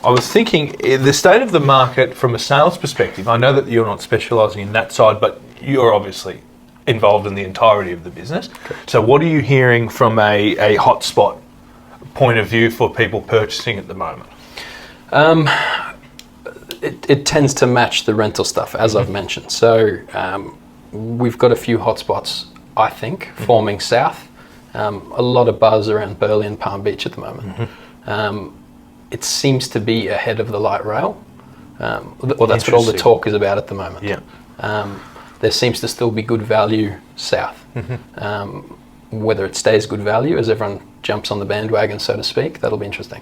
I was thinking, the state of the market from a sales perspective, I know that you're not specialising in that side, but you're obviously involved in the entirety of the business. Correct. So what are you hearing from a hotspot point of view for people purchasing at the moment? It tends to match the rental stuff, as I've mentioned. So we've got a few hotspots, I think, forming south. A lot of buzz around Burleigh and Palm Beach at the moment. It seems to be ahead of the light rail, or that's what all the talk is about at the moment. Yeah. There seems to still be good value south. Whether it stays good value as everyone jumps on the bandwagon, so to speak, that'll be interesting.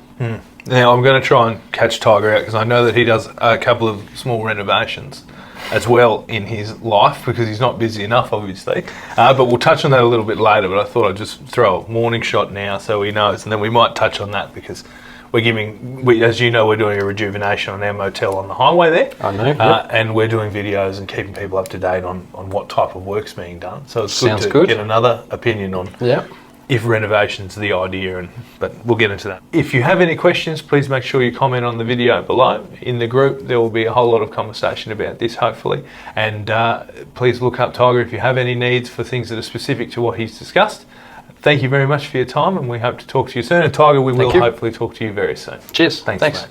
Now, I'm going to try and catch Tiger out because I know that he does a couple of small renovations as well in his life because he's not busy enough, obviously. But we'll touch on that a little bit later, but I thought I'd just throw a warning shot now so he knows, and then we might touch on that because as you know, we're doing a rejuvenation on our motel on the highway there. I know. Yep. And we're doing videos and keeping people up to date on what type of work's being done. So it's Sounds good to good. get another opinion on if renovation's the idea, but we'll get into that. If you have any questions, please make sure you comment on the video below. In the group, there will be a whole lot of conversation about this, hopefully. And please look up Tiger if you have any needs for things that are specific to what he's discussed. Thank you very much for your time, and we hope to talk to you soon. And Tiger, we will hopefully talk to you very soon. Cheers. Thanks. Thanks. Mate.